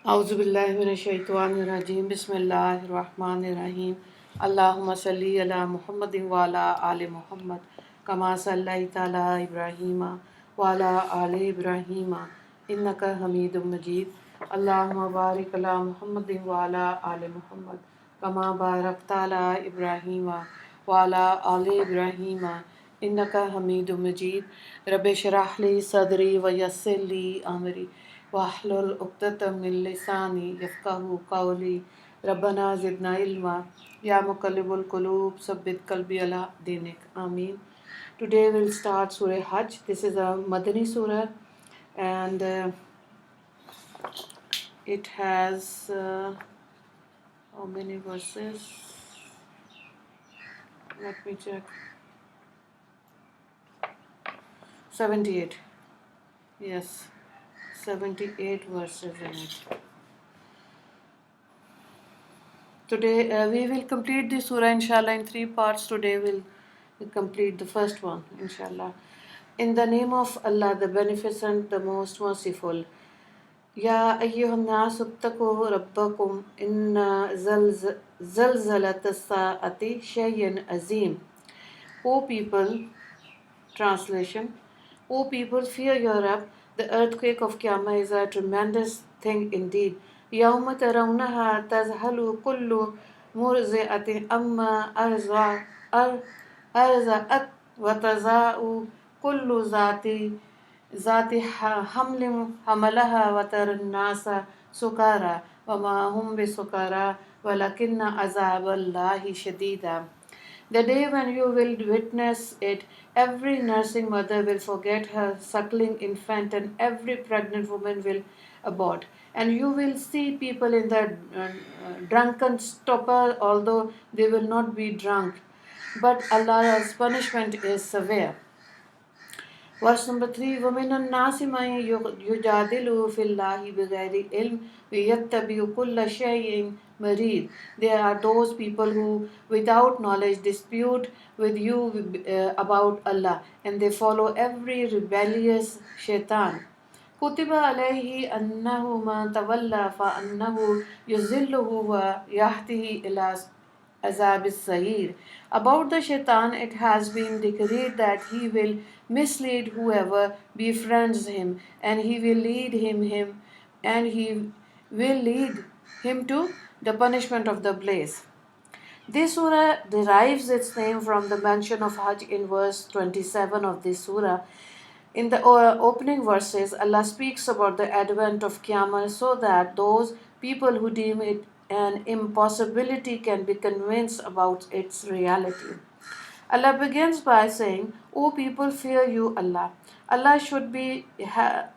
Auzu billahi minash shaitanir rajim. Bismillahir rahmanir rahim. Allahumma salli ala Muhammadin wa ala ali Muhammad kama sallaita ala Ibrahima wa ala ali Ibrahima innaka Hamidum Majid. Allahumma barik ala Muhammadin wa ala ali Muhammad kama barakta ala Ibrahima wa ala ali Ibrahima innaka Hamidum Majid. Rabbi shrah li sadri wa yassir li amri वाहलुल उक़्दतम मिन लिसानी यफ़क़हू क़ौली रब्बना ज़िदना इल्मा या मुक़ल्लिबुल क़ुलूब सब्बित क़ल्बी अला दीनिक आमीन. Today we'll start Surah Hajj. This is a Madani Surah and it has how many verses? Let me check. 78. Yes. 78 verses in it. Today we will complete the surah inshallah in 3 parts. Today we'll complete the first one inshallah. In the name of Allah, the Beneficent, the Most Merciful. Ya ayyuhan nas ittaqu rabbakum inna zalzalata sa'ati shay'un azim. O people, translation, O people, fear your Rabb. The earthquake of Qiyamah is a tremendous thing indeed. يَوْمَ تَرَوْنَهَا تَذْهَلُ كُلُّ مُرْضِعَةٍ أَمَّا أَرْضَعَتْ وَتَضَعُ كُلُّ ذات حمل حملها وترى الناس سكارى وما هم بسكارى ولكن عذاب الله شديد. The day when you will witness it, every nursing mother will forget her suckling infant and every pregnant woman will abort. And you will see people in the drunken stupor, although they will not be drunk. But Allah's punishment is severe. Verse number 3, وَمِنَ النَّاسِ مَن يُجَادِلُ فِي اللَّهِ بِغَيْرِ عِلْمٍ وَيَتَّبِعُ كُلَّ شَيْءٍ مَرِيدٍ. There are those people who without knowledge dispute with you about Allah and they follow every rebellious shaitan. كُتِبَ عَلَيْهِ أَنَّهُ مَن تَوَلَّى فَأَنَّهُ يُضِلُّهُ وَيَهْدِيهِ إِلَى Azab is Sahir. About the shaitan, it has been decreed that he will mislead whoever befriends him, and he will lead him to the punishment of the blaze. This surah derives its name from the mention of Hajj in verse 27 of this surah. In the opening verses, Allah speaks about the advent of Qiyamah so that those people who deem it an impossibility can be convinced about its reality. Allah begins by saying, O people, fear you Allah. Allah should be held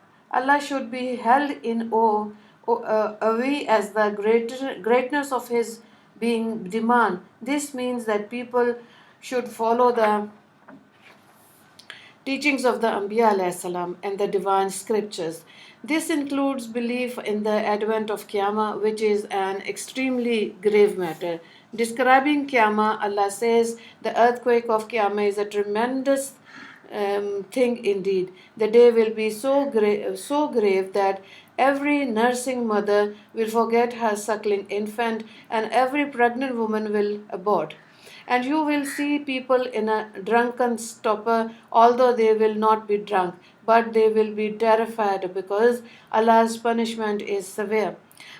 in awe, away as the greatness of His being demand. This means that people should follow the teachings of the Anbiya alayhi salam and the divine scriptures. This includes belief in the advent of Qiyamah, which is an extremely grave matter. Describing Qiyamah, Allah says the earthquake of Qiyamah is a tremendous thing indeed. The day will be so grave that every nursing mother will forget her suckling infant and every pregnant woman will abort. And you will see people in a drunken stupor, although they will not be drunk, but they will be terrified because Allah's punishment is severe.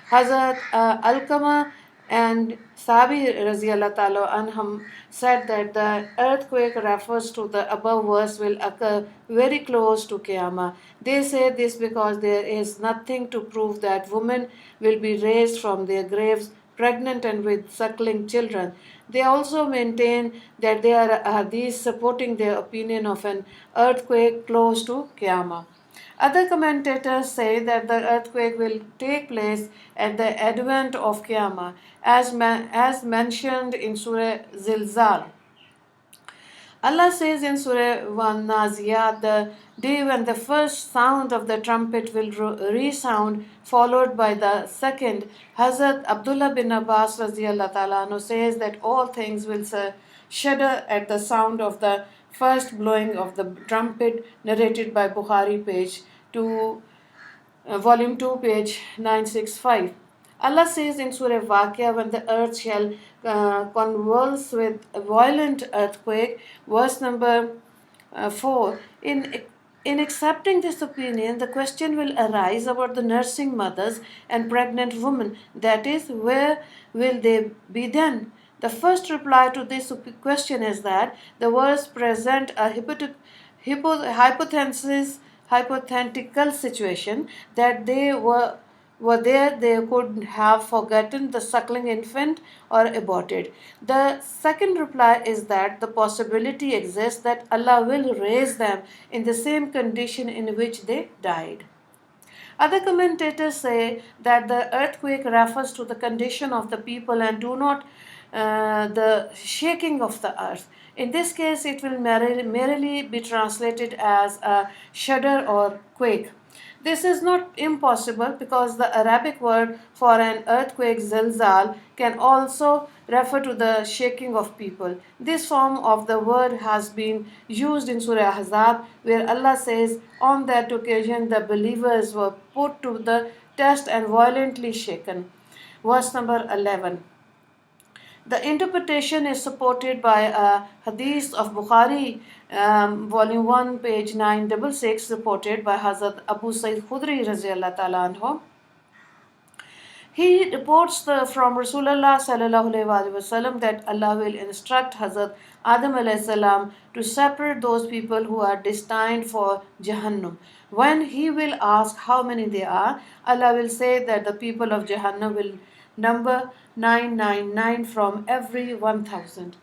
Hazrat Alqama and Sabi Raziallahu Ta'ala Anhum said that the earthquake refers to the above verse will occur very close to Qiyamah. They say this because there is nothing to prove that women will be raised from their graves pregnant and with suckling children. They also maintain that there are hadiths supporting their opinion of an earthquake close to Qiyamah. Other commentators say that the earthquake will take place at the advent of Qiyamah, as mentioned in Surah Zilzal. Allah says in Surah 1 Naziyat, the day when the first sound of the trumpet will resound, followed by the second. Hazrat Abdullah bin Abbas radiallahu ta'ala anhu says that all things will shudder at the sound of the first blowing of the trumpet, narrated by Bukhari, page 2 volume 2, page 965. Allah says in Surah Waqia, when the earth shall convulse with a violent earthquake, verse number 4. In accepting this opinion, the question will arise about the nursing mothers and pregnant women. That is, where will they be then? The first reply to this question is that the verse present a hypothesis, hypothetical situation that they were there, they could have forgotten the suckling infant or aborted. The second reply is that the possibility exists that Allah will raise them in the same condition in which they died. Other commentators say that the earthquake refers to the condition of the people and do not the shaking of the earth. In this case, it will merely be translated as a shudder or quake. This is not impossible because the Arabic word for an earthquake, zilzal, can also refer to the shaking of people. This form of the word has been used in Surah Ahzab, where Allah says, on that occasion the believers were put to the test and violently shaken. Verse number 11. The interpretation is supported by a hadith of Bukhari, volume 1, page 966, reported by Hazrat Abu Sayyid Khudri Raziyallahu Ta'ala anhu. He reports from Rasulullah sallallahu alaihi wasallam that Allah will instruct Hazrat Adam alayhi salam to separate those people who are destined for Jahannam. When he will ask how many they are, Allah will say that the people of Jahannam will number 999 from every 1000.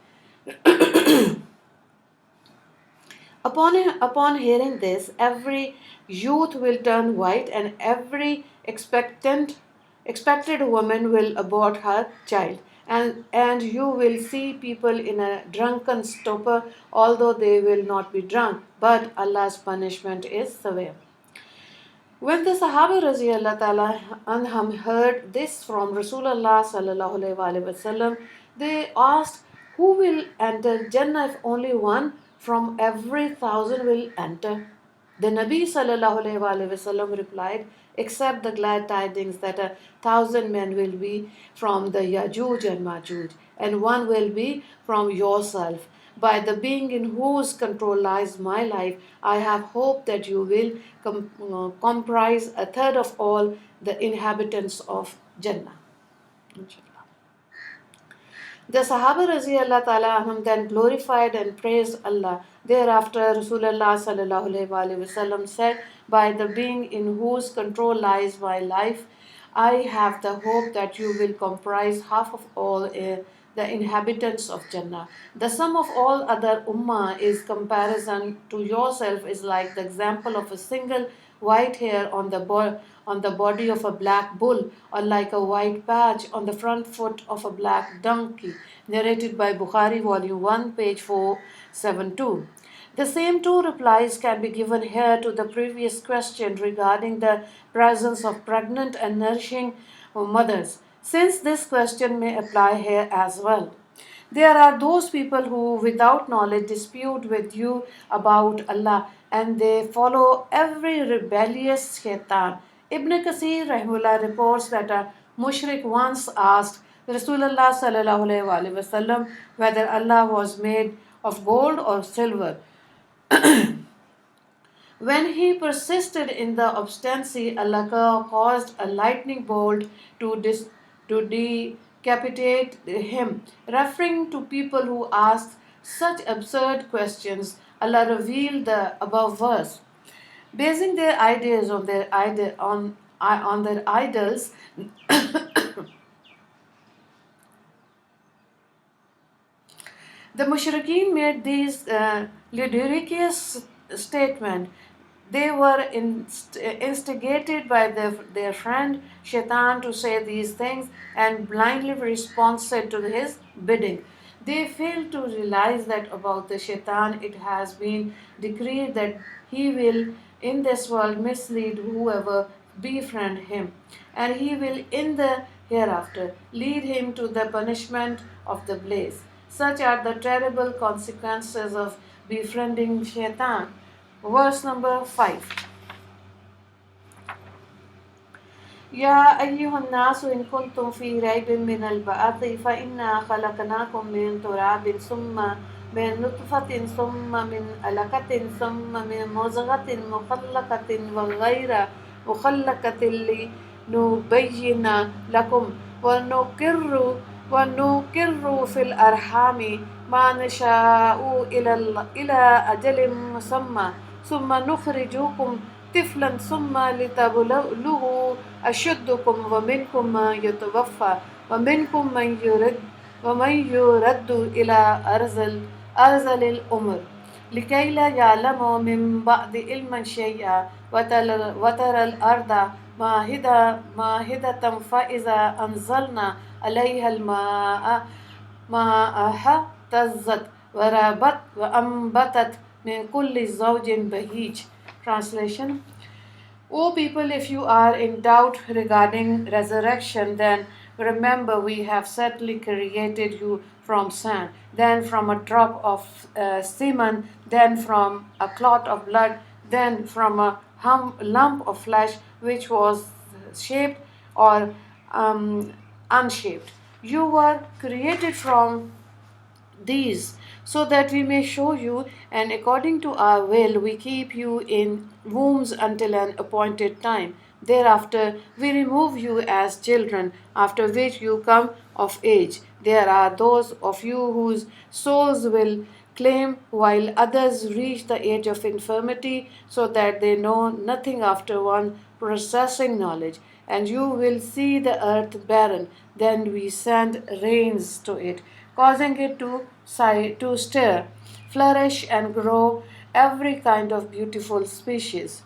Upon hearing this, every youth will turn white and every expected woman will abort her child. And you will see people in a drunken stupor, although they will not be drunk, but Allah's punishment is severe. When the Sahaba Raziyallahu Ta'ala anhum heard this from Rasulullah Sallallahu Alaihi Wasallam, they asked, who will enter Jannah if only one from every 1,000 will enter? The Nabi Sallallahu Alaihi Wasallam replied, except the glad tidings that 1,000 men will be from the Yajuj and Majuj, and one will be from yourself. By the being in whose control lies my life, I have hope that you will comprise a third of all the inhabitants of Jannah. The Sahaba Raziyallahu Ta'ala anhum then glorified and praised Allah. Thereafter, Rasulullah Sallallahu Alaihi Wasallam said, by the being in whose control lies my life, I have the hope that you will comprise half of all the inhabitants of Jannah. The sum of all other ummah is comparison to yourself is like the example of a single white hair on the body of a black bull, or like a white patch on the front foot of a black donkey. Narrated by Bukhari, volume 1, page 472. The same two replies can be given here to the previous question regarding the presence of pregnant and nourishing mothers, since this question may apply here as well. There are those people who, without knowledge, dispute with you about Allah and they follow every rebellious shaitan. Ibn Kasir Rahimullah reports that a mushrik once asked Rasulullah sallallahu alaihi wasallam whether Allah was made of gold or silver. When he persisted in the obstinacy, Allah caused a lightning bolt to decapitate him. Referring to people who asked such absurd questions, Allah revealed the above verse. Basing their ideas on their idols, the mushrikeen made these ludicrous statements. They were instigated by their friend Shaitan to say these things and blindly responded to his bidding. They failed to realize that about the Shaitan it has been decreed that he will in this world mislead whoever befriend him, and he will in the hereafter lead him to the punishment of the blaze. Such are the terrible consequences of befriending. 。 。 。 . 。 . 。 . 。 . 。 . 。 . . . . . . . . . . . . . . . . . . . . . . 。 。 . 。 。 . 。 . 。 。 . 。 . 。 . 。 . 。 Verse number 5. يا أيها الناس إن كنتم في ريب من البعث فإنا خلقناكم من تراب ثم من نطفة ثم من علقة ثم من مضغة مخلقة وغير مخلقة لنبين لكم ونقر ونقر في الأرحام ما نشاء إلى أجل مسمى ثم نخرجكم طفلا ثم لتبلغوا أشدكم ومنكم من يتوفى ومنكم من يرد إلى أرذل الأمر لكي لا يعلموا من بعد علما شيئا وترى الأرض ماهدة فإذا أنزلنا عليها الماء اهتزت وربت وأنبتت من كل زوج بهيج. Translation: O people, if you are in doubt regarding resurrection, then remember we have certainly created you from sand, then from a drop of semen, then from a clot of blood, then from a lump of flesh which was shaped or unshaped. You were created from these so that we may show you, and according to our will we keep you in wombs until an appointed time. Thereafter we remove you as children, after which you come of age. There are those of you whose souls will claim, while others reach the age of infirmity, so that they know nothing after one possessing knowledge. And you will see the earth barren. Then we send rains to it, causing it to stir, flourish, and grow every kind of beautiful species.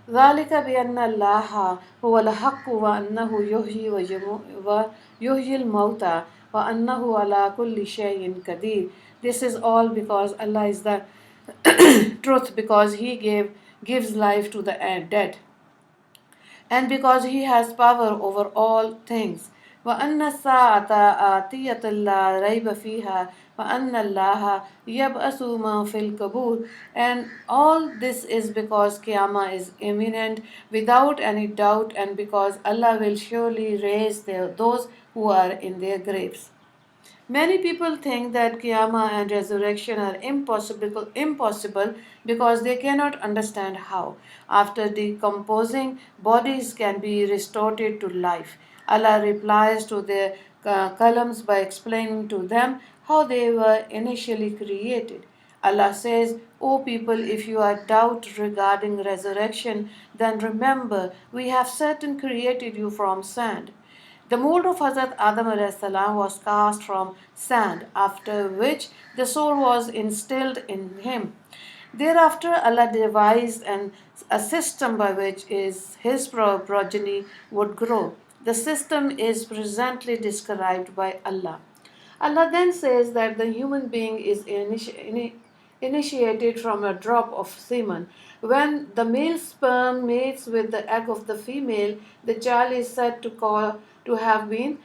ذلك بأن الله هو الحق وأنه ويحيي الموتى وأنه على كل شيء قدير. This is all because Allah is the truth, because He gives life to the dead, and because he has power over all things. وأن الساعة آتية لا ريب فيها وأن الله يبعث من في القبور. And all this is because Qiyamah is imminent without any doubt, and because Allah will surely raise those who are in their graves. Many people think that Qiyamah and resurrection are impossible because they cannot understand how, after decomposing, bodies can be restored to life. Allah replies to their columns by explaining to them how they were initially created. Allah says, O people, if you are doubt regarding resurrection, then remember we have certain created you from sand. The mold of Hazrat Adam salam was cast from sand, after which the soul was instilled in him. Thereafter, Allah devised a system by which his progeny would grow. The system is presently described by Allah. Allah then says that the human being is initiated from a drop of semen. When the male sperm mates with the egg of the female, the child is said to have been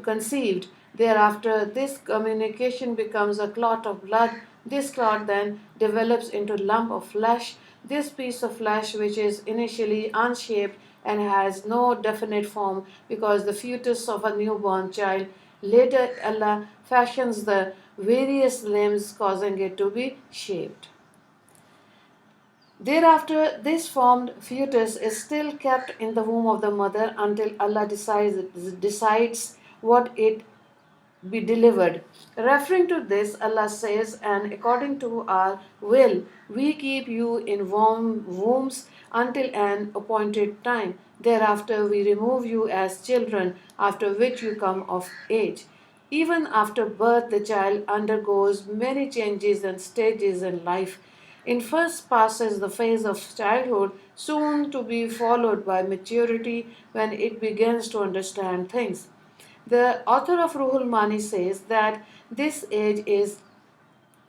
conceived. Thereafter, this communication becomes a clot of blood. This clot then develops into a lump of flesh. This piece of flesh, which is initially unshaped and has no definite form because the fetus of a newborn child, later Allah fashions the various limbs, causing it to be shaped. Thereafter, this formed fetus is still kept in the womb of the mother until Allah decides what it be delivered. Referring to this, Allah says, and according to our will, we keep you in wombs until an appointed time. Thereafter, we remove you as children, after which you come of age. Even after birth, the child undergoes many changes and stages in life. In first passes the phase of childhood, soon to be followed by maturity when it begins to understand things. The author of Ruhul Mani says that this age is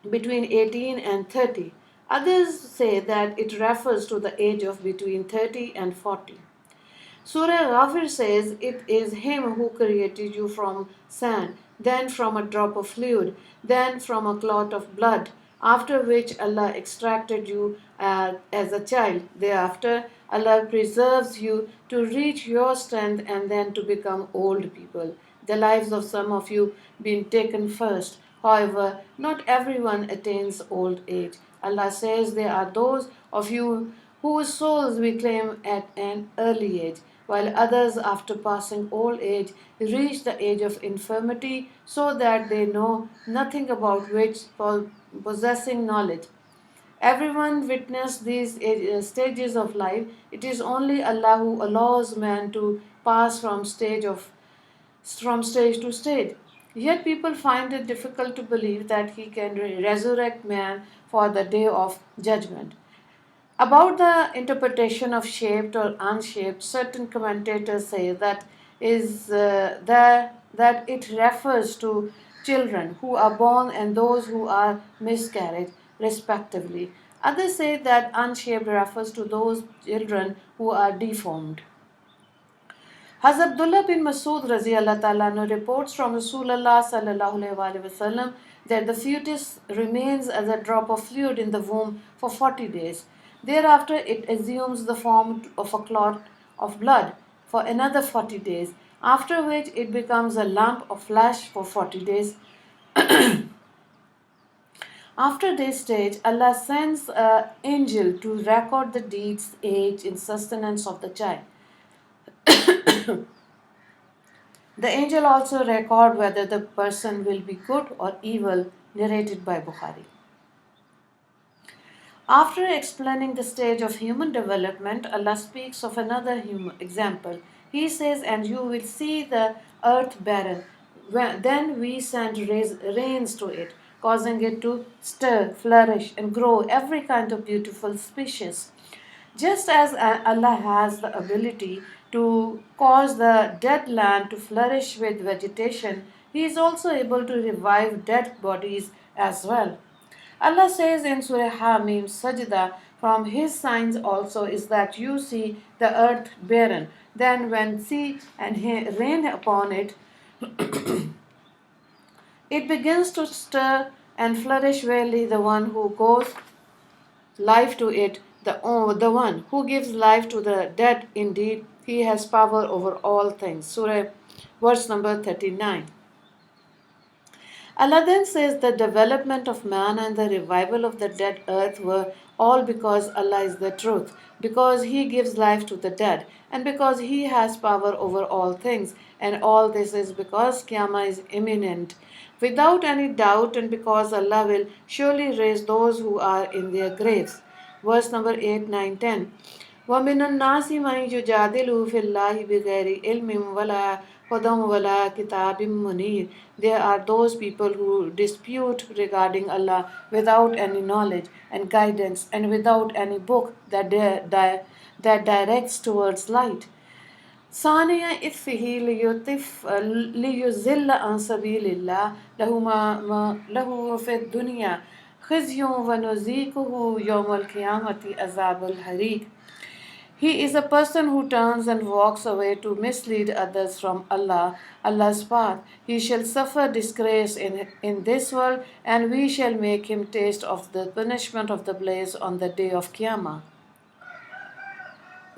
between 18 and 30. Others say that it refers to the age of between 30 and 40. Surah Ghafir says, It is Him who created you from sand, then from a drop of fluid, then from a clot of blood, after which Allah extracted you as a child. Thereafter, Allah preserves you to reach your strength and then to become old people. The lives of some of you being taken first. However, not everyone attains old age. Allah says there are those of you whose souls we claim at an early age, while others, after passing old age, reach the age of infirmity so that they know nothing about which possessing knowledge. Everyone witnessed these stages of life. It is only Allah who allows man to pass from stage to stage. Yet people find it difficult to believe that he can resurrect man for the day of judgment. About the interpretation of shaped or unshaped, certain commentators say that it refers to children who are born and those who are miscarried, respectively. Others say that unshaped refers to those children who are deformed. Hazrat Abdullah bin Masood Razi Allah Ta'ala reports from Rasulullah Sallallahu Alaihi Wasallam that the fetus remains as a drop of fluid in the womb for 40 days. Thereafter, it assumes the form of a clot of blood for another 40 days, after which it becomes a lump of flesh for 40 days. After this stage, Allah sends an angel to record the deeds, age, and sustenance of the child. The angel also record whether the person will be good or evil, narrated by Bukhari. After explaining the stage of human development, Allah speaks of another human example. He says, "And you will see the earth barren. Then we send rains to it, causing it to stir, flourish, and grow every kind of beautiful species." Just as Allah has the ability to cause the dead land to flourish with vegetation, He is also able to revive dead bodies as well. Allah says in Surah Hamim Sajda, from His signs also is that you see the earth barren. Then when sea and rain upon it, it begins to stir and flourish. Verily, the one who goes life to it, the one who gives life to the dead, indeed, he has power over all things. Surah, verse number 39. Allah then says the development of man and the revival of the dead earth were all because Allah is the truth, because He gives life to the dead, and because He has power over all things, and all this is because Qiyamah is imminent. Without any doubt, and because Allah will surely raise those who are in their graves. Verse number 8, 9, 10. وَمِنَ النَّاسِ مَن يُجَادِلُ فِي اللَّهِ بِغَيْرِ عِلْمٍ وَلَا هُدًى وَلَا كِتَابٍ مُنِيرٍ. There are those people who dispute regarding Allah without any knowledge and guidance and without any book that directs towards light. ثانية إثه ليزل عن سبيل الله له في الدنيا خزي ونذيقه يوم القيامة عذاب الحريق. He is a person who turns and walks away to mislead others from Allah's path. He shall suffer disgrace in this world, and we shall make him taste of the punishment of the blaze on the day of Qiyamah.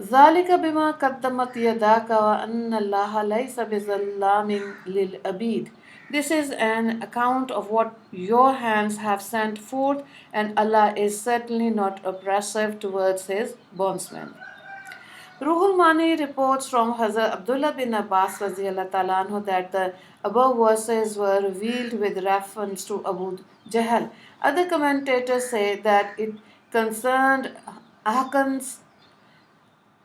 ذَلِكَ بِمَا قَدَّمَتْ يَدَاكَ وَأَنَّ اللَّهَ لَيْسَ بِظَلَّامٍ لِلْعَبِيدِ. This is an account of what your hands have sent forth, and Allah is certainly not oppressive towards His bondsmen. Ruhul Mani reports from Hazrat Abdullah bin Abbas anhu that the above verses were revealed with reference to Abu Jahl. Other commentators say that it concerned Akhnas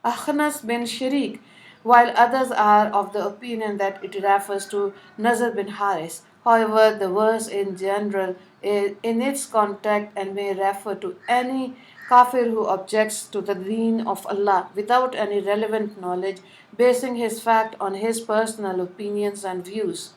bin Sharik, while others are of the opinion that it refers to Nazar bin Haris. However, the verse in general is in its context and may refer to any kafir who objects to the deen of Allah without any relevant knowledge, basing his fact on his personal opinions and views.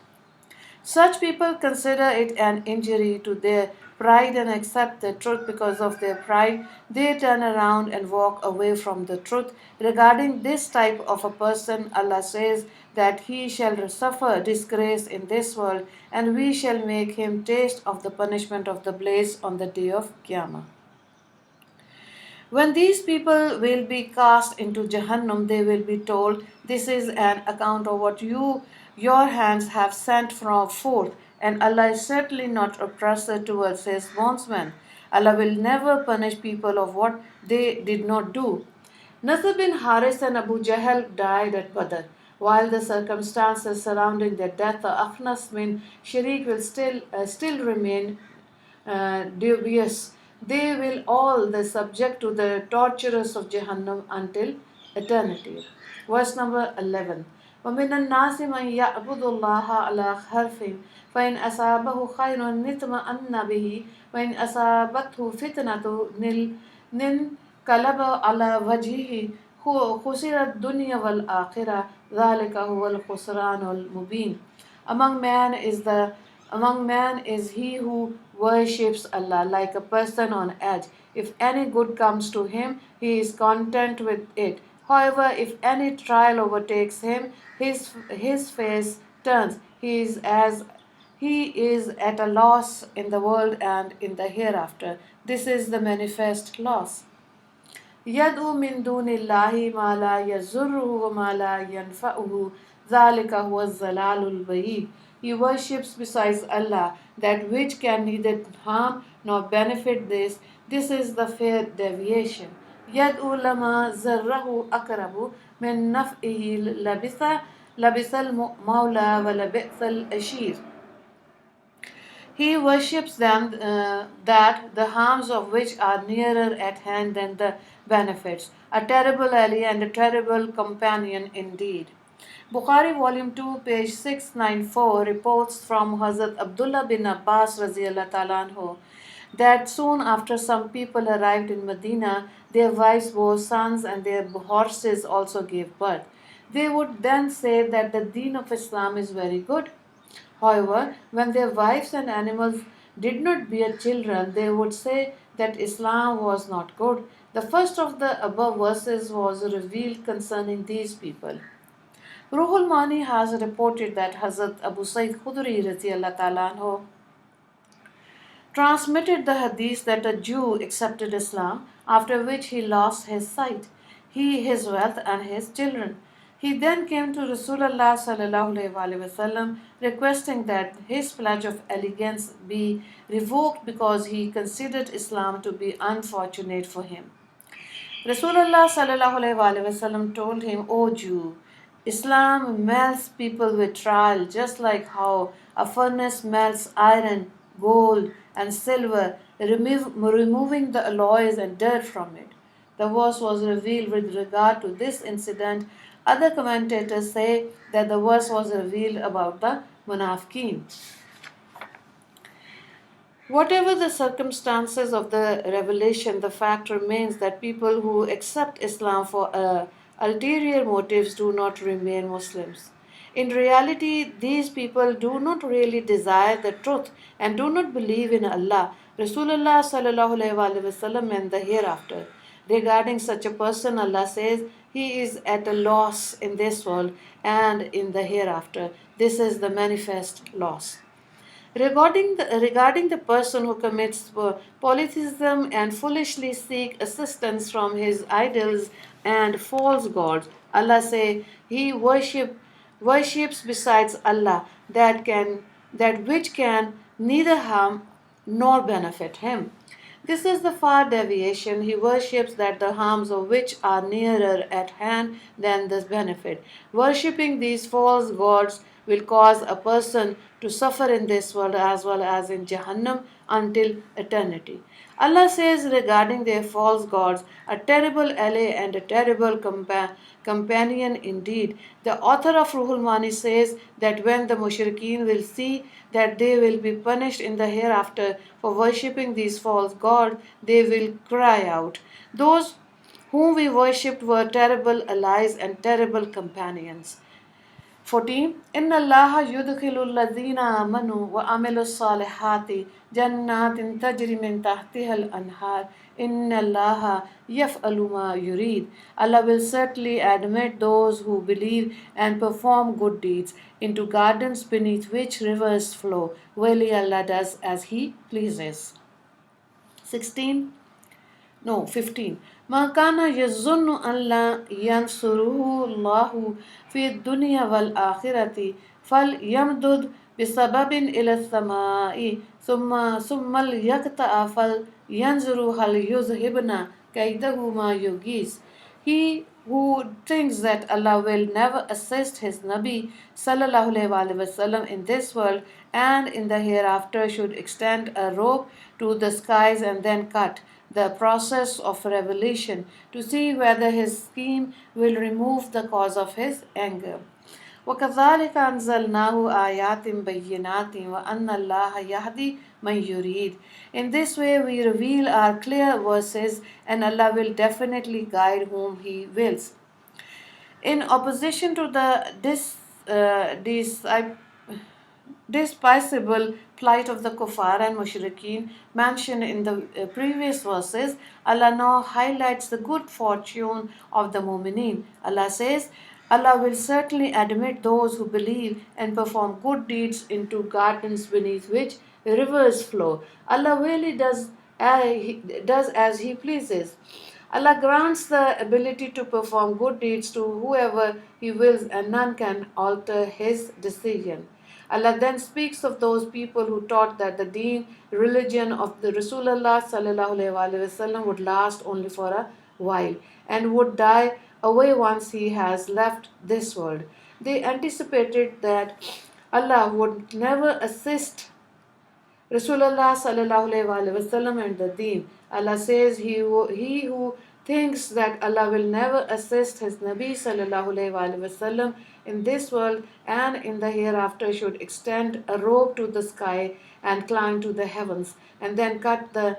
Such people consider it an injury to their pride and accept the truth because of their pride. They turn around and walk away from the truth. Regarding this type of a person, Allah says that he shall suffer disgrace in this world and we shall make him taste of the punishment of the blaze on the day of Qiyamah. When these people will be cast into Jahannam, they will be told, "This is an account of what your hands have sent from forth, and Allah is certainly not oppressor towards his bondsmen. Allah will never punish people of what they did not do." Nasr bin Haris and Abu Jahl died at Badr. While the circumstances surrounding their death, Akhnas bin Sharik will still remain dubious. They will all be subject to the torturers of Jahannam until eternity. Verse number 11. وَمِنَ النَّاسِ مَنْ يَعْبُدُ اللَّهَ عَلَى خَرْفٍ فَإِنْ أَصَابَهُ خَيْرٌ اطْمَأَنَّ بِهِ وَإِنْ أَصَابَتْهُ فِتْنَةٌ انقلب على وجهه خسر الدنيا والآخرة ذلك هو الخسران المبين. Among man is he who worships Allah like a person on edge. If any good comes to him, he is content with it. However, if any trial overtakes him, his face turns. He is at a loss in the world and in the hereafter. This is the manifest loss. يدعو من دون الله ما لا يضره وما لا ينفعه ذلك هو الضلال البعيد. He worships besides Allah that which can neither harm nor benefit this. This is the fair deviation. يدعو لما ضره أقرب من نفعه لبث المولى ولبئس الأشير. He worships them that the harms of which are nearer at hand than the benefits. A terrible ally and a terrible companion indeed. Bukhari volume 2 page 694 reports from Hazrat Abdullah bin Abbas radiallahu ta'ala anhu that soon after some people arrived in Medina, their wives bore sons and their horses also gave birth. They would then say that the deen of Islam is very good. However, when their wives and animals did not bear children, they would say that Islam was not good. The first of the above verses was revealed concerning these people. Ruhul Mani has reported that Hazrat Abu Sayyid Khudri radiallahu ta'ala anhu transmitted the hadith that a Jew accepted Islam, after which he lost his sight, he, his wealth, and his children. He then came to Rasulullah sallallahu alaihi wasallam requesting that his pledge of allegiance be revoked because he considered Islam to be unfortunate for him. Rasulullah sallallahu alaihi wasallam told him, "O Jew, Islam melts people with trial, just like how a furnace melts iron, gold, and silver, removing the alloys and dirt from it." The verse was revealed with regard to this incident. Other commentators say that the verse was revealed about the munafiqeen. Whatever the circumstances of the revelation, the fact remains that people who accept Islam for ulterior motives do not remain Muslims. In reality, these people do not really desire the truth and do not believe in Allah, Rasulullah sallallahu alaihi wasallam, and the hereafter. Regarding such a person, Allah says he is at a loss in this world and in the hereafter. This is the manifest loss. Regarding the person who commits polytheism and foolishly seek assistance from his idols and false gods, Allah say he worships besides Allah that which can neither harm nor benefit him. This is the far deviation. He worships that the harms of which are nearer at hand than this benefit. Worshipping these false gods will cause a person to suffer in this world as well as in Jahannam until eternity. Allah says regarding their false gods, a terrible ally and a terrible companion indeed. The author of Ruhul Mani says that when the mushrikeen will see that they will be punished in the hereafter for worshipping these false gods, they will cry out, "Those whom we worshipped were terrible allies and terrible companions." 14. إن الله يدخل الذين آمنوا وعملوا الصالحات جنات تجري من تحتها الأنهار إن الله يفعل ما يريد. Allah will certainly admit those who believe and perform good deeds into gardens beneath which rivers flow. Verily Allah does as He pleases. 16. No, 15. ما كان يظن أن لا ينصره الله في الدنيا والآخرة فليمدد بسبب إلى السماء ثم ليقطع فلينظر هل يذهبن كيده ما يغيث. He who thinks that Allah will never assist his Nabi sallallahu alaihi wasallam in this world and in the hereafter should extend a rope to the skies and then cut the process of revelation to see whether his scheme will remove the cause of his anger. وكذلك أنزلناه آيات بينات وأن الله يهدي من يريد. In this way we reveal our clear verses and Allah will definitely guide whom He wills. In opposition to the despicable plight of the kuffar and mushrikeen mentioned in the previous verses, Allah now highlights the good fortune of the mu'mineen. Allah says, Allah will certainly admit those who believe and perform good deeds into gardens beneath which rivers flow. Allah really does as He pleases. Allah grants the ability to perform good deeds to whoever He wills, and none can alter His decision. Allah then speaks of those people who taught that the deen, religion of the Rasulullah sallallahu alaihi wasallam would last only for a while and would die away once he has left this world. They anticipated that Allah would never assist Rasulullah sallallahu alaihi wasallam and the deen. Allah says he who thinks that Allah will never assist his Nabi sallallahu alaihi wasallam in this world and in the hereafter should extend a rope to the sky and climb to the heavens and then cut the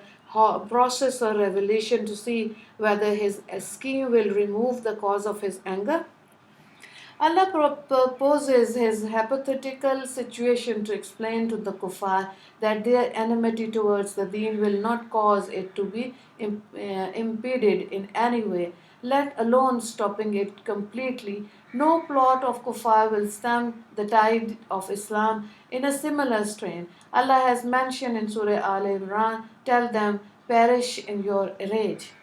process or revelation to see whether his scheme will remove the cause of his anger. Allah proposes his hypothetical situation to explain to the kuffar that their enmity towards the deen will not cause it to be impeded in any way, let alone stopping it completely. No plot of kuffar will stem the tide of Islam in a similar strain. Allah has mentioned in Surah Al Imran, tell them, perish in your rage.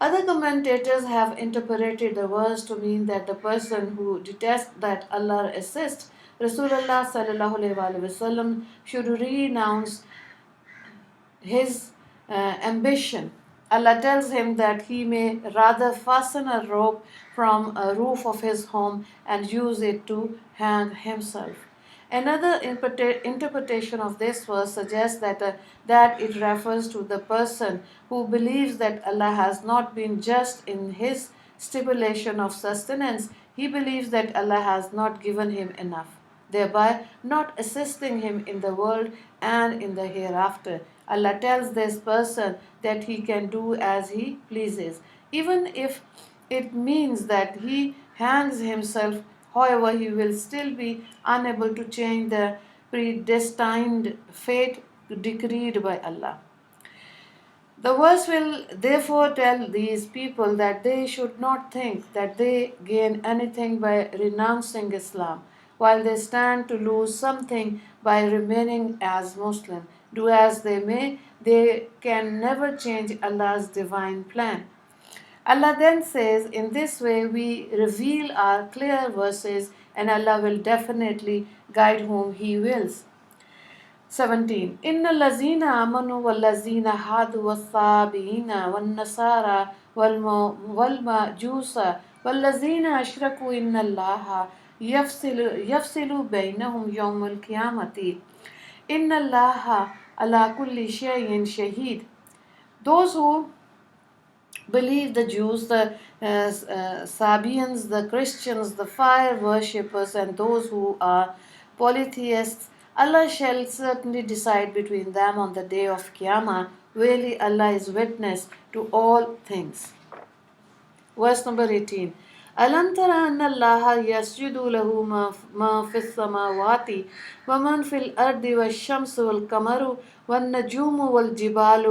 Other commentators have interpreted the verse to mean that the person who detests that Allah assists Rasulullah sallallahu alaihi wasallam should renounce his ambition. Allah tells him that he may rather fasten a rope from a roof of his home and use it to hang himself. Another interpretation of this verse suggests that it refers to the person who believes that Allah has not been just in his stipulation of sustenance. He believes that Allah has not given him enough, thereby not assisting him in the world and in the hereafter. Allah tells this person that he can do as he pleases, even if it means that he hangs himself. However, he will still be unable to change the predestined fate decreed by Allah. The verse will therefore tell these people that they should not think that they gain anything by renouncing Islam, while they stand to lose something by remaining as Muslim. Do as they may, they can never change Allah's divine plan. Allah then says, in this way we reveal our clear verses and Allah will definitely guide whom He wills. 17. Inna lazina amanu wal lazina hadu wal thabina wal nasara wal majusa wal lazina ashraku inna allaha yafsilu bainahum yawmal qiyamati. Inna allaha ala kulli shayin shaheed. Those who believe, the Jews, the Sabians, the Christians, the fire worshippers, and those who are polytheists, Allah shall certainly decide between them on the day of Qiyamah. Verily, Allah is witness to all things. Verse number 18. ألم تر أن الله يسجد له ما في السماوات ومن في الأرض والشمس والقمر والنجوم والجبال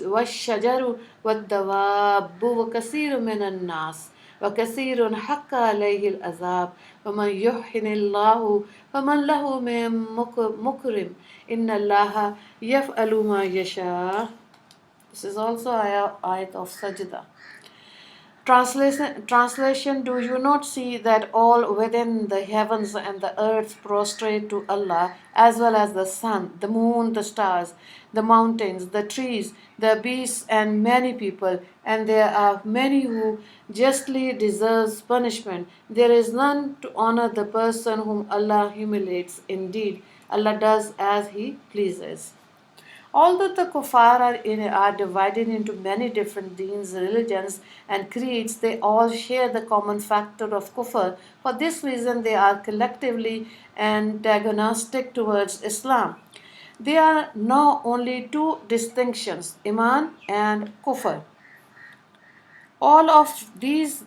والشجر والدواب وكثير من الناس وكثير حق عليه العذاب ومن يحن الله فمن له من مكرم إن الله يفعل ما يشاء. This is also ayat of sajda. Translation: Do you not see that all within the heavens and the earth prostrate to Allah, as well as the sun, the moon, the stars, the mountains, the trees, the beasts, and many people? And there are many who justly deserves punishment. There is none to honor the person whom Allah humiliates. Indeed, Allah does as He pleases. Although the kuffar are divided into many different deens, religions, and creeds, they all share the common factor of kufr. For this reason, they are collectively antagonistic towards Islam. There are now only two distinctions, Iman and Kufr. All of these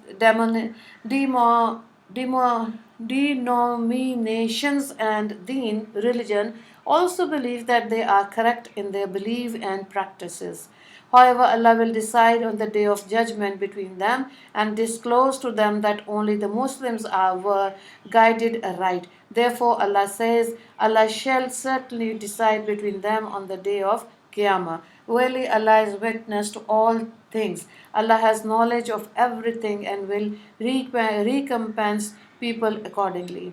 denominations and deen, religion, also believe that they are correct in their belief and practices. However, Allah will decide on the day of judgment between them and disclose to them that only the Muslims were guided aright. Therefore, Allah says, Allah shall certainly decide between them on the day of Qiyamah. Verily, Allah is witness to all things. Allah has knowledge of everything and will recompense people accordingly.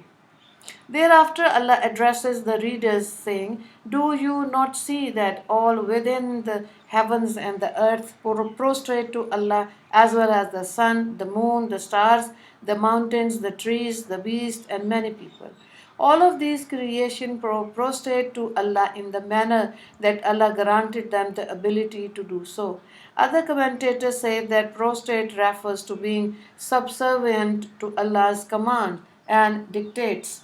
Thereafter, Allah addresses the readers, saying, Do you not see that all within the heavens and the earth prostrate to Allah, as well as the sun, the moon, the stars, the mountains, the trees, the beasts, and many people? All of these creation prostrate to Allah in the manner that Allah granted them the ability to do so. Other commentators say that prostrate refers to being subservient to Allah's command and dictates.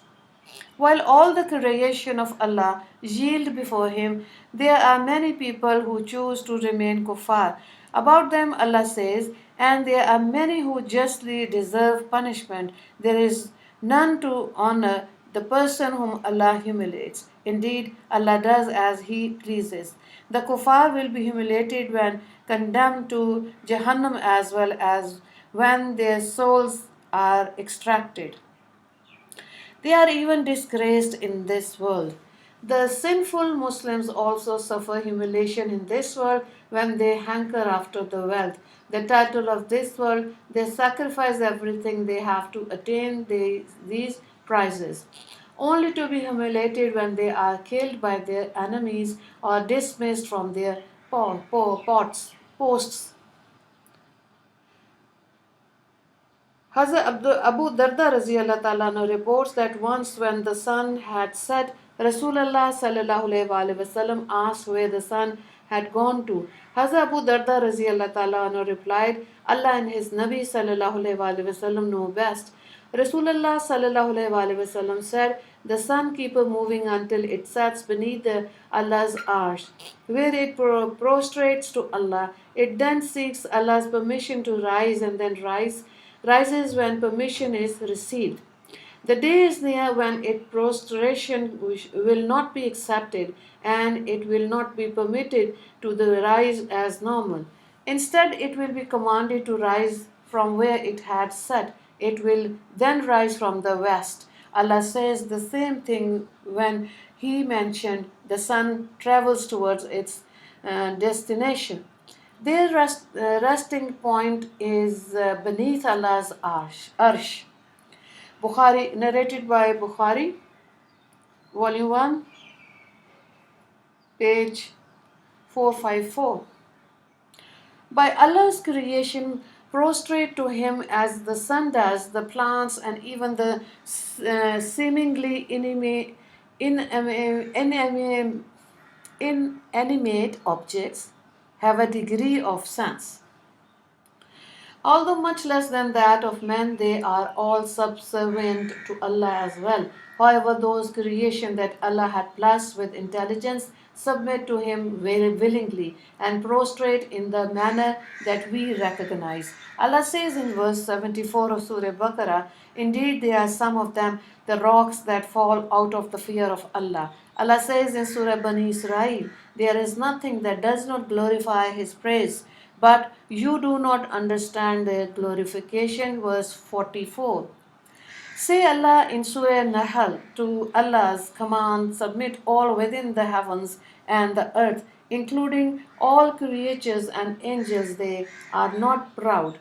While all the creation of Allah yield before Him, there are many people who choose to remain kuffar. About them, Allah says, and there are many who justly deserve punishment. There is none to honor the person whom Allah humiliates. Indeed, Allah does as He pleases. The kuffar will be humiliated when condemned to Jahannam as well as when their souls are extracted. They are even disgraced in this world. The sinful Muslims also suffer humiliation in this world when they hanker after the wealth, the title of this world. They sacrifice everything they have to attain these prizes, only to be humiliated when they are killed by their enemies or dismissed from their posts. Hazrat Abu Darda Raziallah Ta'ala reports that once when the sun had set, Rasulullah Sallallahu Alaihi Wasallam asked where the sun had gone to. Hazrat Abu Darda Raziallah Ta'ala replied, Allah and His Nabi Sallallahu Alaihi Wasallam know best. Rasulullah Sallallahu Alaihi Wasallam said, the sun keeps moving until it sets beneath Allah's arsh, where it prostrates to Allah. It then seeks Allah's permission to rise and then rises when permission is received. The day is near when its prostration will not be accepted and it will not be permitted to rise as normal. Instead, it will be commanded to rise from where it had set. It will then rise from the west. Allah says the same thing when He mentioned the sun travels towards its destination. Their resting point is beneath Allah's arsh. Bukhari, narrated by Bukhari, Volume 1, page 454. By Allah's creation, prostrate to Him as the sun does, the plants and even the seemingly inanimate objects have a degree of sense. Although much less than that of men, they are all subservient to Allah as well. However, those creation that Allah had blessed with intelligence, submit to him willingly and prostrate in the manner that we recognize. Allah says in verse 74 of Surah Baqarah, indeed there are some of them, the rocks that fall out of the fear of Allah. Allah says in Surah Bani Israel, there is nothing that does not glorify His praise, but you do not understand their glorification. Verse 44. Say Allah in Surah Nahl, to Allah's command, submit all within the heavens and the earth, including all creatures and angels, they are not proud.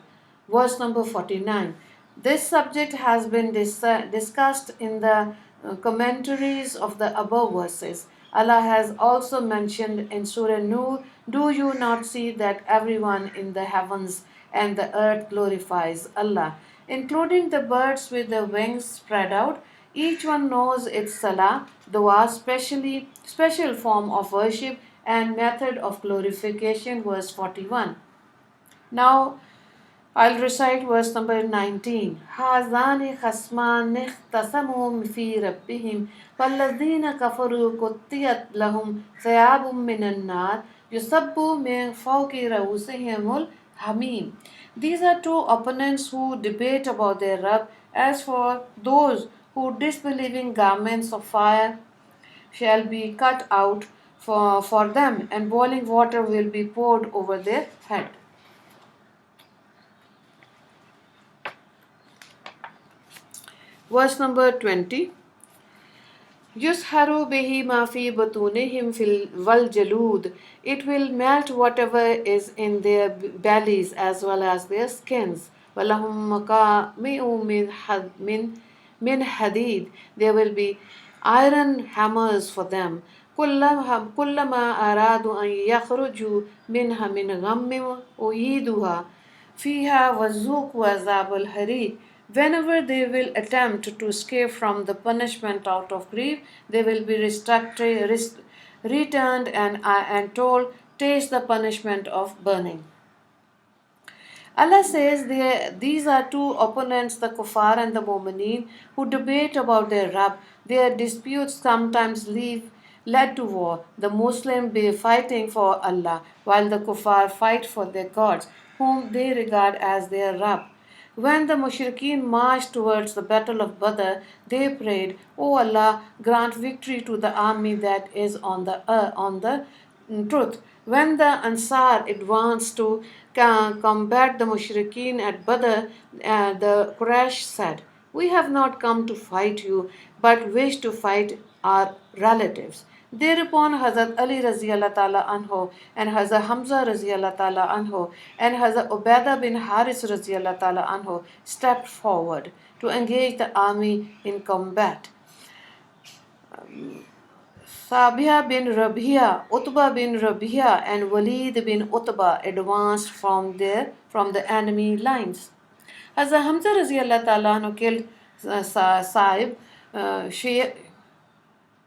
Verse number 49. This subject has been discussed in the commentaries of the above verses. Allah has also mentioned in Surah Nur, do you not see that everyone in the heavens and the earth glorifies Allah, including the birds with their wings spread out? Each one knows its salah, dua, special form of worship and method of glorification. Verse 41. Now I'll recite verse number 19. هَذَانِ خَصْمَانِ اخْتَصَمُوا فِي رَبِّهِمْ فَالَّذِينَ كَفَرُوا قُطِّعَتْ لَهُمْ ثِيَابٌ مِّنَ النَّارِ يُصَبُّ مِن فَوْقِ رُءُوسِهِمُ الْحَمِيمُ. These are two opponents who debate about their Rabb. As for those who disbelieving, garments of fire shall be cut out for them, and boiling water will be poured over their head. Verse number 20. Yusharu bihi ma fi butunihim fil wal jalud. It will melt whatever is in their bellies as well as their skins. Walahum maqami'u min hadid. There will be iron hammers for them. كلما أرادوا أن يخرجوا منها من غم أعيدوها فيها وذوقوا عذاب الحريق. Whenever they will attempt to escape from the punishment out of grief, they will be returned and told, taste the punishment of burning. Allah says these are two opponents, the kuffar and the mu'mineen, who debate about their Rabb. Their disputes sometimes led to war. The Muslim be fighting for Allah, while the kuffar fight for their gods, whom they regard as their Rabb. When the mushrikeen marched towards the battle of Badr, they prayed, O Allah, grant victory to the army that is on the truth. When the Ansar advanced to combat the mushrikeen at Badr, the Quraysh said, we have not come to fight you, but wish to fight our relatives. Thereupon Hazrat Ali Raziyallahu Ta'ala Anhu and Hazrat Hamza Raziyallahu Ta'ala Anhu and Hazrat Ubaidah bin Haris Raziyallahu Ta'ala Anhu stepped forward to engage the army in combat. Sabia bin Rabia, Utbah bin Rabia, and Walid bin Utbah advanced from the enemy lines. Hazrat Hamza Raziyallahu Ta'ala Anhu killed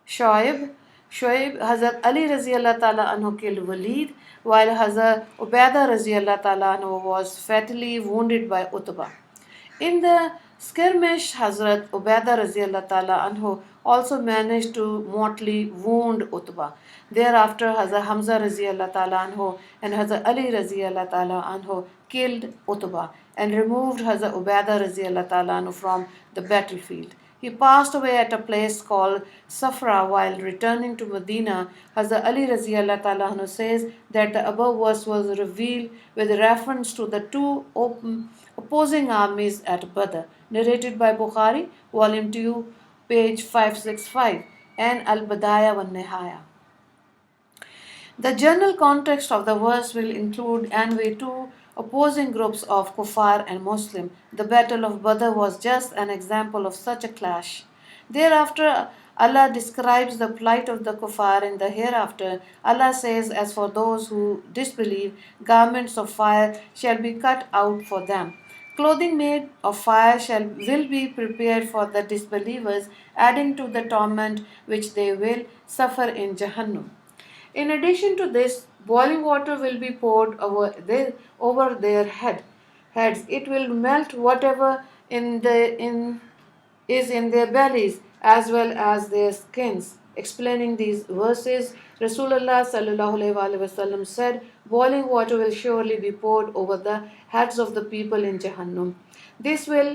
Shoaib, Hazrat Ali Raziyallahu Ta'ala Anhu killed Walid, while Hazrat Ubaidah Raziyallahu Ta'ala Anhu was fatally wounded by Utbah. In the skirmish, Hazrat Ubaidah Raziyallahu Ta'ala Anhu also managed to mortally wound Utbah. Thereafter, Hazrat Hamza Raziyallahu Ta'ala Anhu and Hazrat Ali Raziyallahu Ta'ala Anhu killed Utbah and removed Hazrat Ubaidah Raziyallahu Ta'ala Anhu from the battlefield. He passed away at a place called Safra while returning to Medina. Hazrat Ali Raziyallahu Ta'ala Anhu says that the above verse was revealed with reference to the two opposing armies at Badr, narrated by Bukhari, volume 2, page 565, and Al-Badaya wa Nihaya. The general context of the verse will include two opposing groups of Kuffar and Muslim. The Battle of Badr was just an example of such a clash. Thereafter, Allah describes the plight of the Kuffar in the hereafter. Allah says, as for those who disbelieve, garments of fire shall be cut out for them. Clothing made of fire will be prepared for the disbelievers, adding to the torment which they will suffer in Jahannam. In addition to this, boiling water will be poured over their heads. It will melt whatever is in their bellies as well as their skins. Explaining these verses, Rasulullah sallallahu alaihi wasallam said, "Boiling water will surely be poured over the heads of the people in Jahannam. This will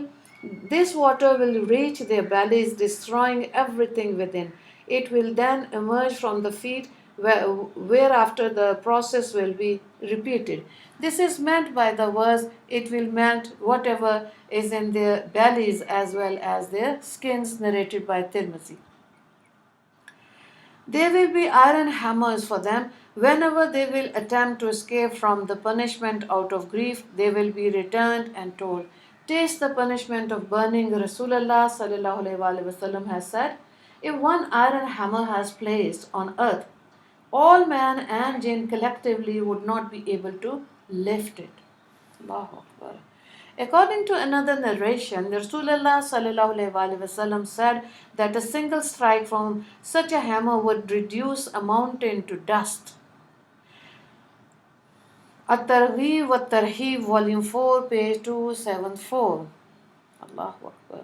this water will reach their bellies, destroying everything within. It will then emerge from the feet, whereafter the process will be repeated." This is meant by the verse, it will melt whatever is in their bellies as well as their skins, narrated by Tirmidhi. There will be iron hammers for them. Whenever they will attempt to escape from the punishment out of grief, they will be returned and told, "Taste the punishment of burning." Rasulullah sallallahu alaihi wasallam has said, if one iron hammer has placed on earth, all man and jinn collectively would not be able to lift it. Allahu Akbar. According to another narration, Rasulullah sallallahu alaihi wasallam said that a single strike from such a hammer would reduce a mountain to dust. At-Targhib wa Tarhib, Volume 4, page 274. Allahu Akbar.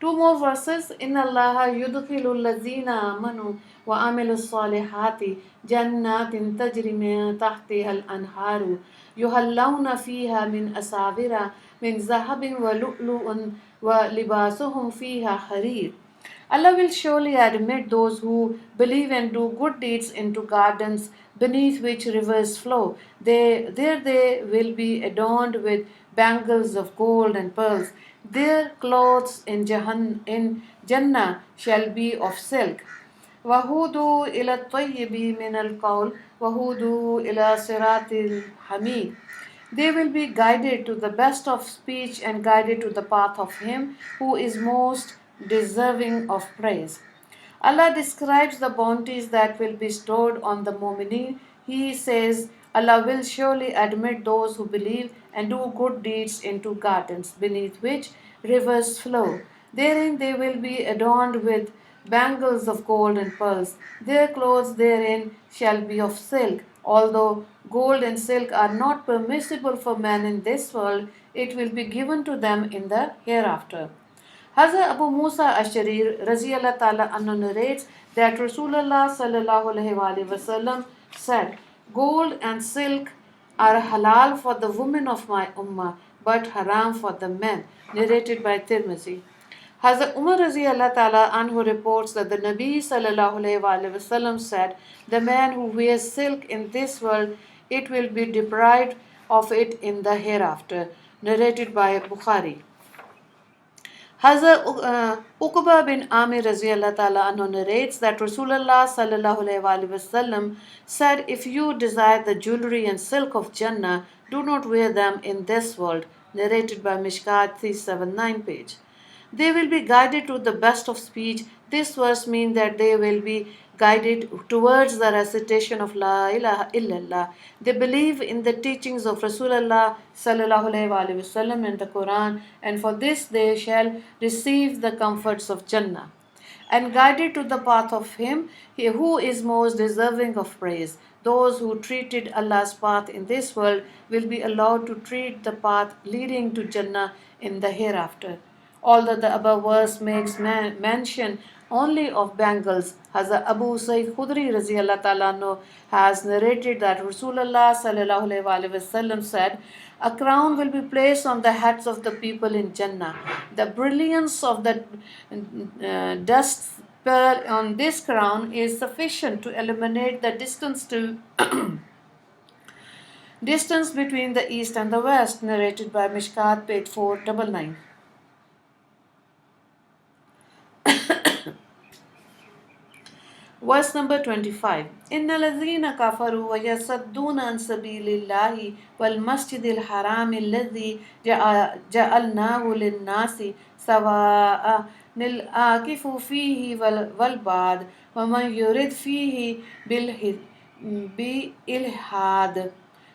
Two more verses. Inna Allaha yudkhilu allazina amanu wa amilu salihati jannatin tajri min tahtiha al-anharu yuhallawna fiha min asawira min zahabin wa lu'lu'un wa libasuhum fiha harir. Allah will surely admit those who believe and do good deeds into gardens beneath which rivers flow. There they will be adorned with bangles of gold and pearls. Their clothes in Jannah shall be of silk. وَهُودُوا إِلَى الطَّيِّبِ مِنَ الْقَوْلِ وَهُودُوا إِلَى صِرَاطِ الْحَمِيدِ. They will be guided to the best of speech and guided to the path of him who is most deserving of praise. Allah describes the bounties that will be stored on the mu'mineen. He says, Allah will surely admit those who believe and do good deeds into gardens beneath which rivers flow. Therein they will be adorned with bangles of gold and pearls. Their clothes therein shall be of silk. Although gold and silk are not permissible for men in this world, it will be given to them in the hereafter. Hazrat Abu Musa Ashari Raziyallah Ta'ala anhu narrates that Rasulullah sallallahu alaihi wasallam said, "Gold and silk are halal for the women of my ummah, but haram for the men," narrated by Tirmidhi. Hazrat Umar Raziyallah Ta'ala anhu reports that the Nabi sallallahu alaihi wasallam said, "The man who wears silk in this world, it will be deprived of it in the hereafter," narrated by Bukhari. Hazrat Uqba bin Amir Raziyallah Ta'ala anhu narrates that Rasulullah sallallahu alaihi wasallam said, "If you desire the jewelry and silk of Jannah, do not wear them in this world," narrated by Mishkat 379 page. They will be guided to the best of speech. This verse means that they will be guided towards the recitation of La ilaha illallah. They believe in the teachings of Rasulullah sallallahu alaihi wasallam and the Quran, and for this they shall receive the comforts of Jannah. And guided to the path of him who is most deserving of praise. Those who treated Allah's path in this world will be allowed to treat the path leading to Jannah in the hereafter. Although the above verse makes mention only of bangles, Hazrat Abu Sa'id Khudri Raziyallah Ta'ala anhu has narrated that Rasulullah sallallahu alaihi wasallam said, "A crown will be placed on the heads of the people in Jannah. The brilliance of the dust pearl on this crown is sufficient to eliminate the distance between the east and the west," narrated by Mishkat, page 499. Verse number 25. Inna lazina kafaru wa yasadduna an sabilillahi wal masjidil haram alladhi ja'alnahu lin-nasi sawa'a nil akifu fihi wal bad wa man yurid fihi bi ilhad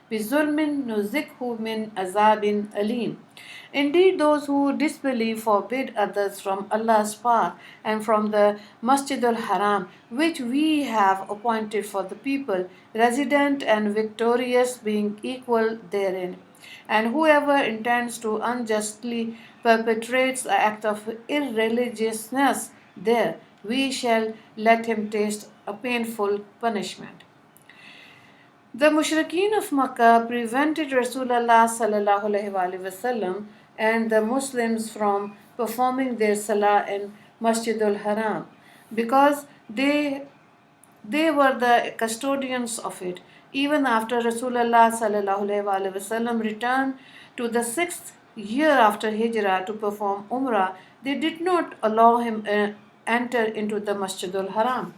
bizulmin nuzikhu min azabin alim. Indeed, those who disbelieve forbid others from Allah's path and from the Masjid al-Haram, which we have appointed for the people, resident and victorious, being equal therein. And whoever intends to unjustly perpetrates the act of irreligiousness there, we shall let him taste a painful punishment. The mushrikeen of Makkah prevented Rasulullah sallallahu alaihi wasallam and the Muslims from performing their salah in Masjidul Haram because they were the custodians of it. Even after Rasulullah sallallahu alaihi wasallam returned to the sixth year after Hijrah to perform Umrah, they did not allow him enter into the Masjidul Haram.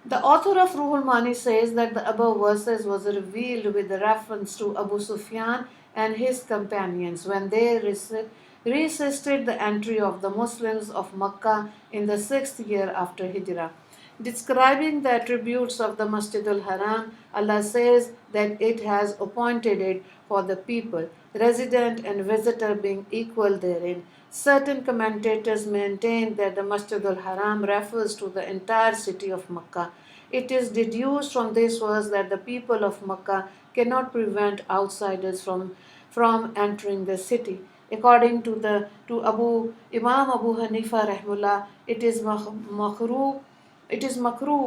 The author of Ruhul Mani says that the above verses was revealed with reference to Abu Sufyan and his companions when they resisted the entry of the Muslims of Makkah in the sixth year after Hijrah. Describing the attributes of the Masjid al-Haram, Allah says that it has appointed it for the people, resident and visitor being equal therein. Certain commentators maintain that the Masjid al-Haram refers to the entire city of Makkah. It is deduced from this verse that the people of Makkah cannot prevent outsiders from entering the city. According to Imam Abu Hanifa rahimullah, it is makruh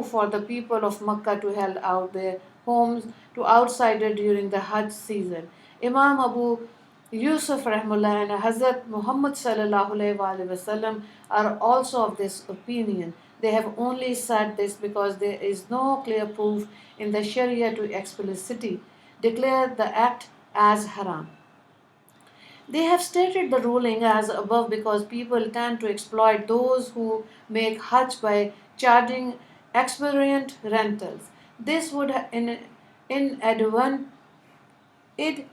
for the people of Makkah to hold out their homes to outsiders during the Hajj season. Imam Abu Yusuf rahimullah and Hazrat Muhammad sallallahu alaihi wasallam are also of this opinion. They have only said this because there is no clear proof in the Sharia to explicitly declare the act as haram. They have stated the ruling as above because people tend to exploit those who make Hajj by charging exorbitant rentals. This would it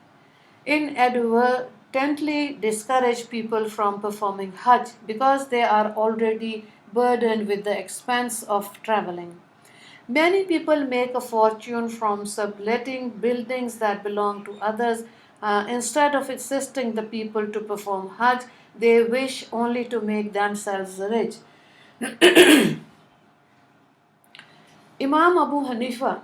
inadvertently discourage people from performing Hajj because they are already burdened with the expense of traveling. Many people make a fortune from subletting buildings that belong to others. Instead of assisting the people to perform Hajj, they wish only to make themselves rich. Imam Abu Hanifa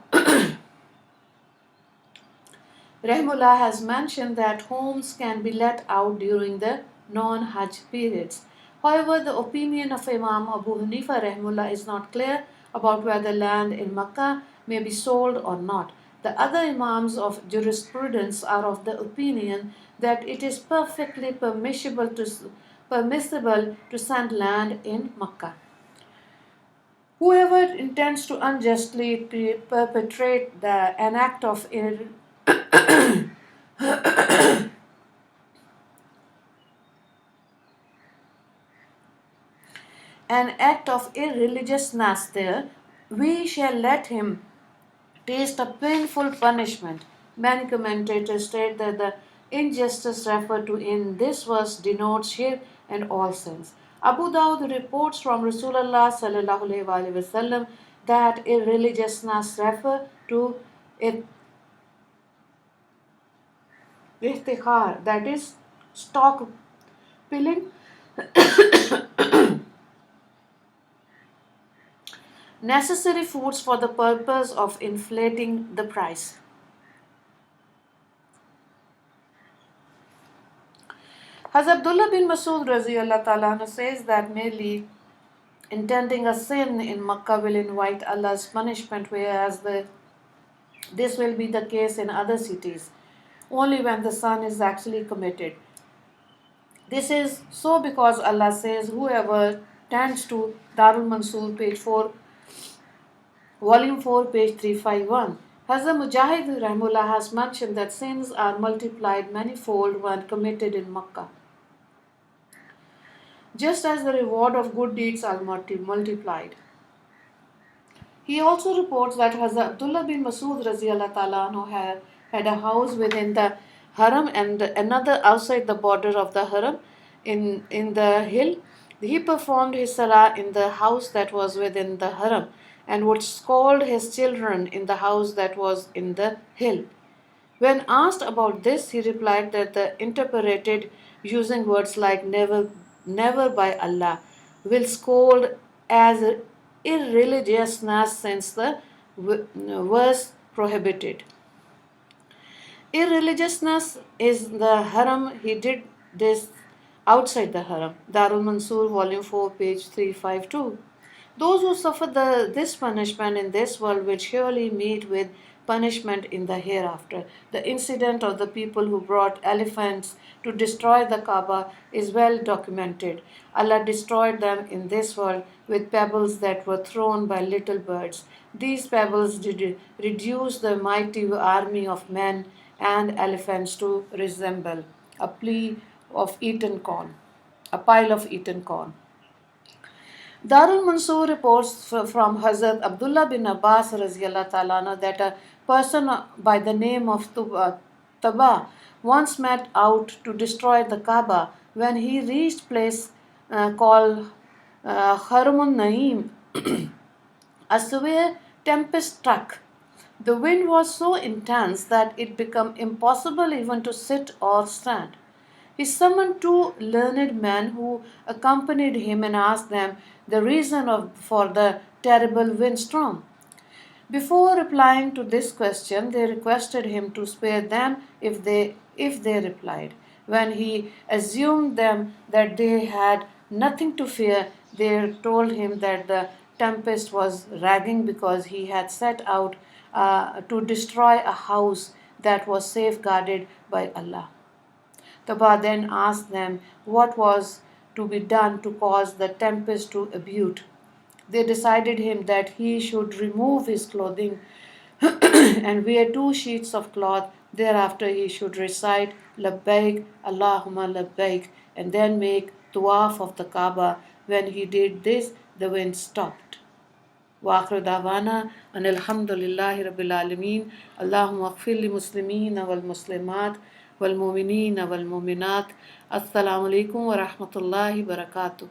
Rahimullah has mentioned that homes can be let out during the non-Hajj periods. However, the opinion of Imam Abu Hanifa Rahimullah is not clear about whether land in Makkah may be sold or not. The other Imams of jurisprudence are of the opinion that it is perfectly permissible to send land in Makkah. Whoever intends to unjustly perpetrate an act of irreligiousness there, we shall let him taste a painful punishment. Many commentators state that the injustice referred to in this verse denotes shirk and all sins. Abu Dawud reports from Rasulullah sallallahu alaihi wasallam that irreligiousness refer to ihtihar, that is stock pilling, necessary foods for the purpose of inflating the price. Hazrat Abdullah bin Masud Raziyallahu ta'ala says that merely intending a sin in Makkah will invite Allah's punishment, whereas this will be the case in other cities only when the sin is actually committed. This is so because Allah says, whoever tends to Darul Mansur, page 4, volume 4, page 351. Hazrat Mujahid Rahimullah has mentioned that sins are multiplied manifold when committed in Makkah, just as the reward of good deeds are multiplied. He also reports that Hazrat Abdullah bin Masud Raziyallahu ta'ala anhu had a house within the haram and another outside the border of the haram in the hill. He performed his salah in the house that was within the haram and would scold his children in the house that was in the hill. When asked about this, he replied that the interpreted using words like never by Allah will scold as irreligiousness since the verse prohibited. Irreligiousness is the haram. He did this outside the haram. Darul Mansur, Volume 4, page 352. Those who suffer this punishment in this world will surely meet with punishment in the hereafter. The incident of the people who brought elephants to destroy the Kaaba is well documented. Allah destroyed them in this world with pebbles that were thrown by little birds. These pebbles did reduce the mighty army of men and elephants to resemble a plea of eaten corn, a pile of eaten corn. Darul Mansur reports from Hazrat Abdullah bin Abbas ta'ala anhu that a person by the name of Taba once met out to destroy the Kaaba. When he reached place called Haramun Naim, a severe tempest struck. The wind was so intense that it became impossible even to sit or stand. He summoned two learned men who accompanied him and asked them the reason for the terrible windstorm. Before replying to this question, they requested him to spare them if they replied. When he assured them that they had nothing to fear, they told him that the tempest was raging because he had set out to destroy a house that was safeguarded by Allah. Taba then asked them what was to be done to cause the tempest to abate. They decided him that he should remove his clothing and wear two sheets of cloth. Thereafter he should recite Labbaik Allahumma Labbaik and then make tawaf of the Kaaba. When he did this, the wind stopped. وآخر دعوانا أن الحمد لله رب العالمين اللهم اغفر للمسلمين والمسلمات والمؤمنين والمؤمنات السلام عليكم ورحمة الله وبركاته.